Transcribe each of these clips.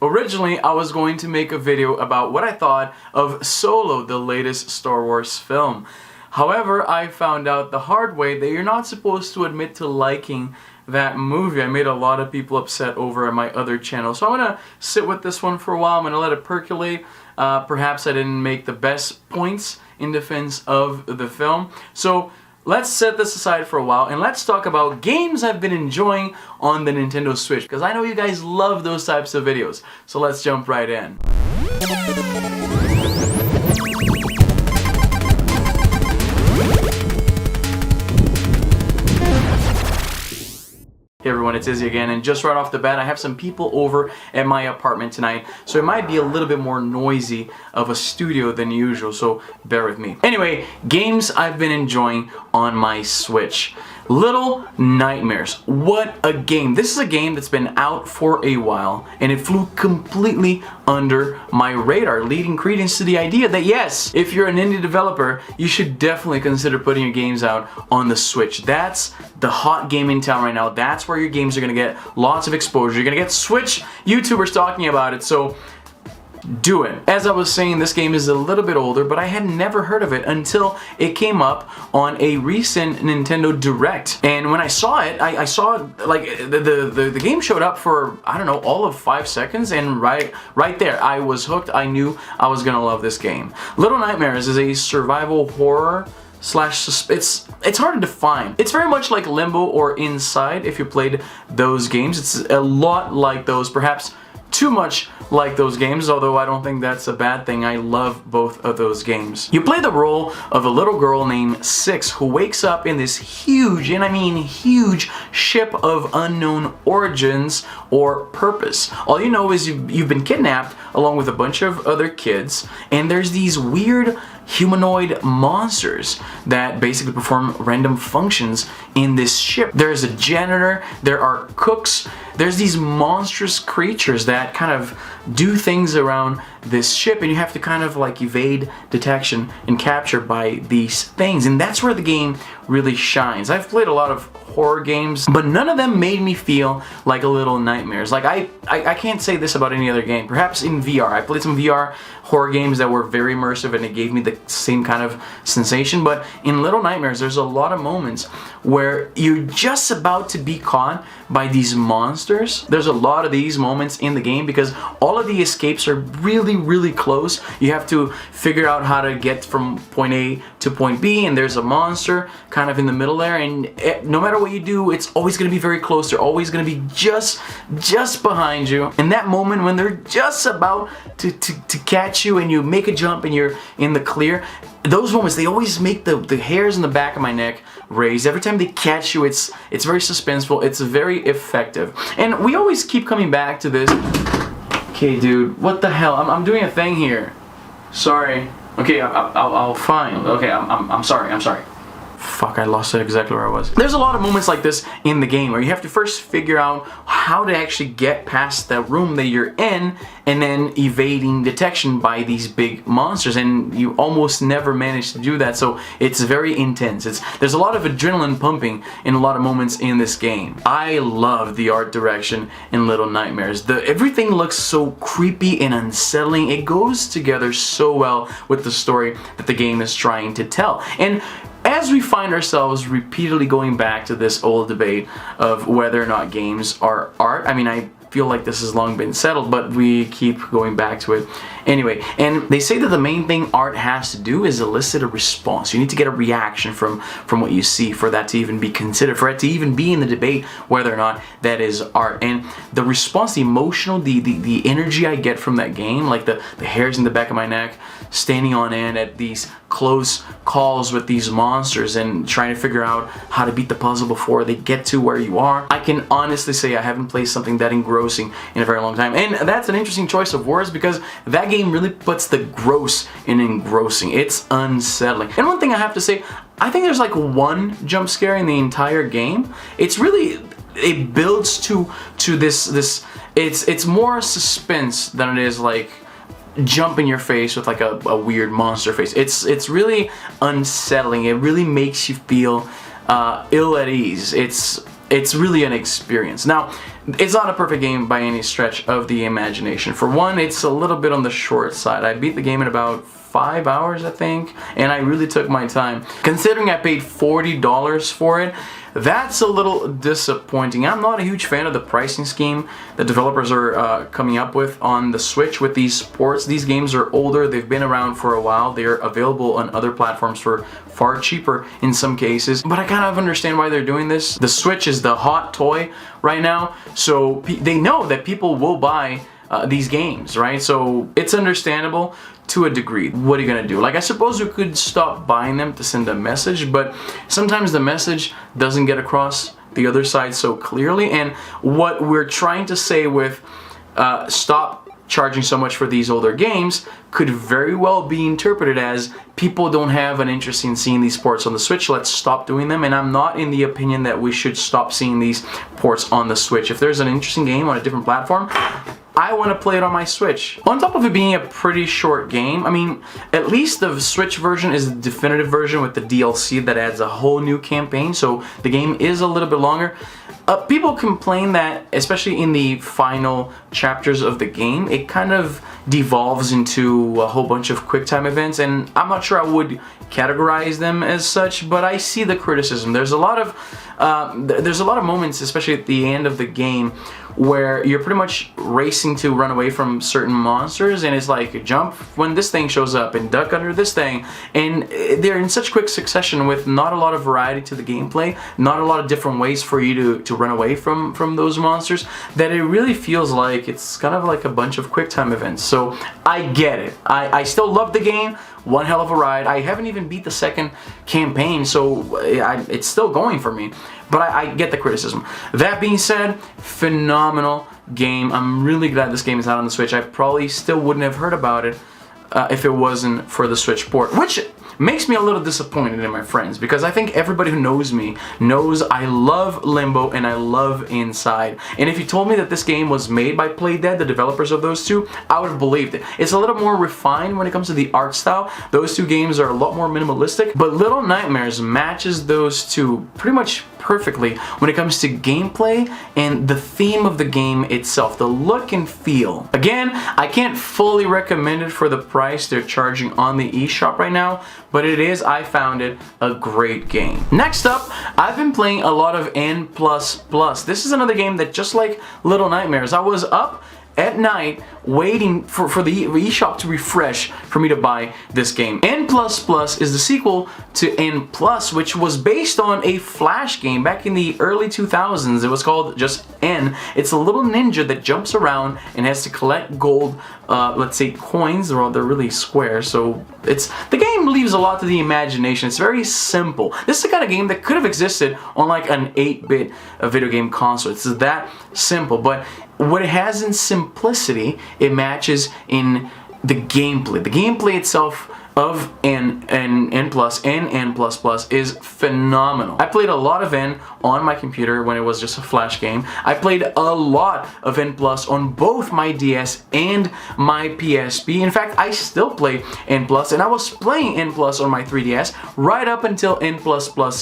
Originally, I was going to make a video about what I thought of Solo, the latest Star Wars film. However, I found out the hard way that you're not supposed to admit to liking that movie. I made a lot of people upset over on my other channel. So I'm going to sit with this one for a while. I'm going to let it percolate. Perhaps I didn't make the best points in defense of the film. So let's set this aside for a while and let's talk about games I've been enjoying on the Nintendo Switch, because I know you guys love those types of videos. So let's jump right in. Hey everyone, it's Izzy again, and just right off the bat I have some people over at my apartment tonight, so it might be a little bit more noisy of a studio than usual, so bear with me. Anyway, games I've been enjoying on my Switch. Little Nightmares. What a game. This is a game that's been out for a while, and it flew completely under my radar, leading credence to the idea that yes, if you're an indie developer, you should definitely consider putting your games out on the Switch. That's the hot game in town right now. That's where your games are going to get lots of exposure. You're going to get Switch YouTubers talking about it, so do it. As I was saying, this game is a little bit older, but I had never heard of it until it came up on a recent Nintendo Direct. And when I saw it, I saw like the game showed up for, I don't know, all of 5 seconds, and right there I was hooked. I knew I was gonna love this game. Little Nightmares is a survival horror slash it's hard to define. It's very much like Limbo or Inside if you played those games. It's a lot like those, perhaps too much like those games, although I don't think that's a bad thing. I love both of those games. You play the role of a little girl named Six who wakes up in this huge, and I mean huge, ship of unknown origins or purpose. All you know is you've been kidnapped along with a bunch of other kids, and there's these weird humanoid monsters that basically perform random functions in this ship. There's a janitor, there are cooks, there's these monstrous creatures that kind of do things around this ship, and you have to kind of like evade detection and capture by these things, and that's where the game really shines. I've played a lot of horror games, but none of them made me feel like a Little Nightmares. Like I can't say this about any other game. Perhaps in VR. I played some VR horror games that were very immersive and it gave me the same kind of sensation, but in Little Nightmares there's a lot of moments where you're just about to be caught by these monsters. There's a lot of these moments in the game because all of the escapes are really close. You have to figure out how to get from point A to point B, and there's a monster kind of in the middle there, and no matter what you do, it's always going to be very close. They're always going to be just behind you. And that moment when they're just about to catch you and you make a jump and you're in the clear, those moments, they always make the hairs in the back of my neck raise. Every time they catch you, it's very suspenseful, it's very effective. And we always keep coming back to this. Okay, dude, what the hell? I'm doing a thing here. Sorry. Okay, I'll fine. Okay, I'm sorry. Fuck, I lost it exactly where I was. There's a lot of moments like this in the game where you have to first figure out how to actually get past that room that you're in, and then evading detection by these big monsters, and you almost never manage to do that, so it's very intense. There's a lot of adrenaline pumping in a lot of moments in this game. I love the art direction in Little Nightmares. Everything looks so creepy and unsettling. It goes together so well with the story that the game is trying to tell. And as we find ourselves repeatedly going back to this old debate of whether or not games are art, I mean, I feel like this has long been settled, but we keep going back to it anyway. And they say that the main thing art has to do is elicit a response. You need to get a reaction from what you see for that to even be considered, for it to even be in the debate whether or not that is art. And the response, the emotional, the energy I get from that game, like the hairs in the back of my neck, standing on end at these close calls with these monsters and trying to figure out how to beat the puzzle before they get to where you are. I can honestly say I haven't played something that engrossing in a very long time. And that's an interesting choice of words because that game really puts the gross in engrossing. It's unsettling. And one thing I have to say, I think there's like one jump scare in the entire game. It's really, it builds to this it's more suspense than it is like jump in your face with like a weird monster face. It's really unsettling. It really makes you feel ill at ease. It's really an experience. Now, it's not a perfect game by any stretch of the imagination. For one, it's a little bit on the short side. I beat the game in about 5 hours, I think, and I really took my time. Considering I paid $40 for it, that's a little disappointing. I'm not a huge fan of the pricing scheme that developers are coming up with on the Switch with these ports. These games are older, they've been around for a while, they're available on other platforms for far cheaper in some cases, but I kind of understand why they're doing this. The Switch is the hot toy right now, so they know that people will buy these games, right? So it's understandable to a degree. What are you gonna do? Like, I suppose you could stop buying them to send a message, but sometimes the message doesn't get across the other side so clearly. And what we're trying to say with stop charging so much for these older games could very well be interpreted as people don't have an interest in seeing these ports on the Switch, let's stop doing them. And I'm not in the opinion that we should stop seeing these ports on the Switch. If there's an interesting game on a different platform, I want to play it on my Switch. On top of it being a pretty short game, I mean, at least the Switch version is the definitive version with the DLC that adds a whole new campaign, so the game is a little bit longer. People complain that, especially in the final chapters of the game, it kind of devolves into a whole bunch of QuickTime events, and I'm not sure I would categorize them as such, but I see the criticism. There's a lot of moments, especially at the end of the game, where you're pretty much racing to run away from certain monsters, and it's like jump when this thing shows up and duck under this thing, and they're in such quick succession with not a lot of variety to the gameplay, not a lot of different ways for you to run away from those monsters, that it really feels like it's kind of like a bunch of QuickTime events. So I get it. I still love the game. One hell of a ride. I haven't even beat the second campaign, so it's still going for me. But I get the criticism. That being said, phenomenal game. I'm really glad this game is out on the Switch. I probably still wouldn't have heard about it if it wasn't for the Switch port, which makes me a little disappointed in my friends, because I think everybody who knows me knows I love Limbo and I love Inside. And if you told me that this game was made by Playdead, the developers of those two, I would have believed it. It's a little more refined when it comes to the art style. Those two games are a lot more minimalistic, but Little Nightmares matches those two pretty much perfectly when it comes to gameplay and the theme of the game itself, the look and feel. Again, I can't fully recommend it for the price they're charging on the eShop right now, but it is, I found it, a great game. Next up, I've been playing a lot of N++. This is another game that, just like Little Nightmares, I was up at night waiting for the eShop to refresh for me to buy this game. N++ is the sequel to N+, which was based on a Flash game back in the early 2000s. It was called just N. It's a little ninja that jumps around and has to collect gold, let's say coins. They're really square, so the game leaves a lot to the imagination. It's very simple. This is the kind of game that could have existed on like an 8-bit video game console. It's that simple, but what it has in simplicity, it matches in the gameplay. The gameplay itself of N++ is phenomenal. I played a lot of N on my computer when it was just a Flash game. I played a lot of N+ on both my DS and my PSP. In fact, I still play N+, and I was playing N+ on my 3DS right up until N++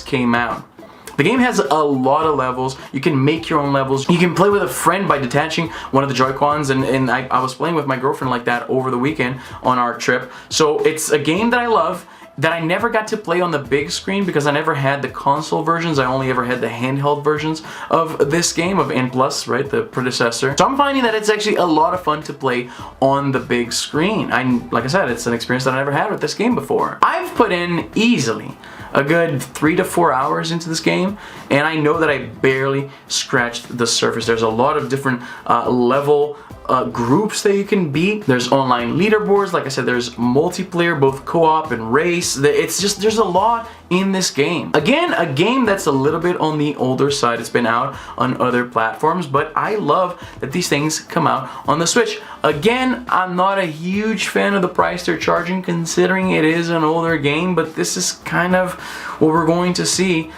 came out. The game has a lot of levels. You can make your own levels. You can play with a friend by detaching one of the Joy-Cons, and I was playing with my girlfriend like that over the weekend on our trip. So it's a game that I love, that I never got to play on the big screen because I never had the console versions. I only ever had the handheld versions of this game, of N+, right, the predecessor. So I'm finding that it's actually a lot of fun to play on the big screen. Like I said, it's an experience that I never had with this game before. I've put in easily a good 3 to 4 hours into this game, and I know that I barely scratched the surface. There's a lot of different level groups that you can beat. There's online leaderboards. Like I said, there's multiplayer, both co-op and race. It's just, there's a lot in this game. Again, a game that's a little bit on the older side. It's been out on other platforms, but I love that these things come out on the Switch. Again, I'm not a huge fan of the price they're charging, considering it is an older game, but this is kind of what we're going to see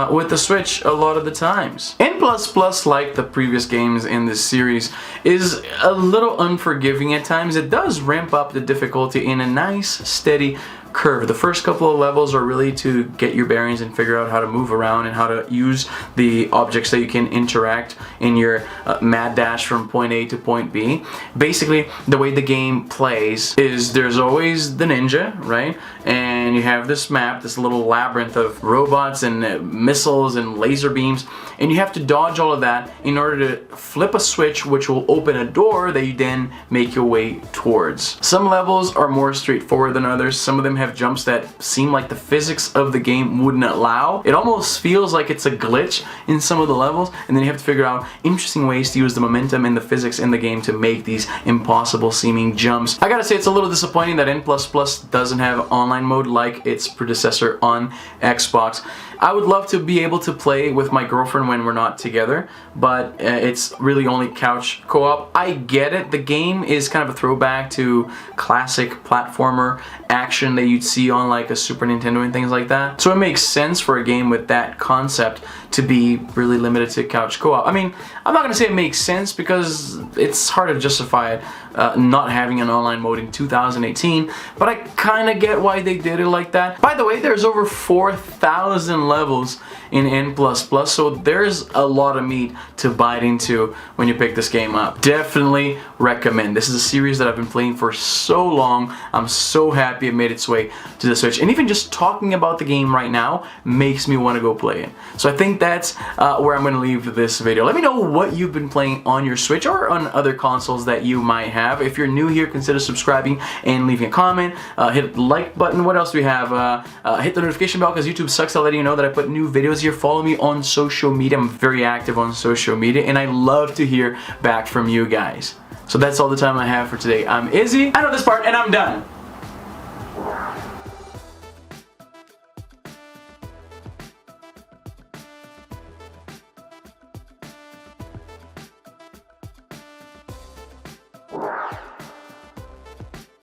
with the Switch a lot of the times. N++, like the previous games in this series, is a little unforgiving at times. It does ramp up the difficulty in a nice, steady curve. The first couple of levels are really to get your bearings and figure out how to move around and how to use the objects that you can interact in your mad dash from point A to point B. Basically, the way the game plays is there's always the ninja, right? And you have this map, this little labyrinth of robots and missiles and laser beams, and you have to dodge all of that in order to flip a switch which will open a door that you then make your way towards. Some levels are more straightforward than others. Some of them have jumps that seem like the physics of the game wouldn't allow. It almost feels like it's a glitch in some of the levels, and then you have to figure out interesting ways to use the momentum and the physics in the game to make these impossible seeming jumps. I gotta say, it's a little disappointing that N++ doesn't have online mode like its predecessor on Xbox. I would love to be able to play with my girlfriend when we're not together, but it's really only couch co-op. I get it. The game is kind of a throwback to classic platformer action that you'd see on like a Super Nintendo and things like that. So it makes sense for a game with that concept to be really limited to couch co-op. I mean, I'm not gonna say it makes sense because it's hard to justify it not having an online mode in 2018, but I kind of get why they did it like that. By the way, there's over 4,000 levels in N++, so there's a lot of meat to bite into when you pick this game up. Definitely recommend. This is a series that I've been playing for so long. I'm so happy it made its way to the Switch, and even just talking about the game right now makes me want to go play it. So I think that's where I'm going to leave this video. Let me know what you've been playing on your Switch or on other consoles that you might have. If you're new here, consider subscribing and leaving a comment. Hit the like button. What else do we have? Hit the notification bell because YouTube sucks at letting you know that I put new videos here. Follow me on social media. I'm very active on social media, and I love to hear back from you guys. So that's all the time I have for today. I'm Izzy. I know this part, and I'm done.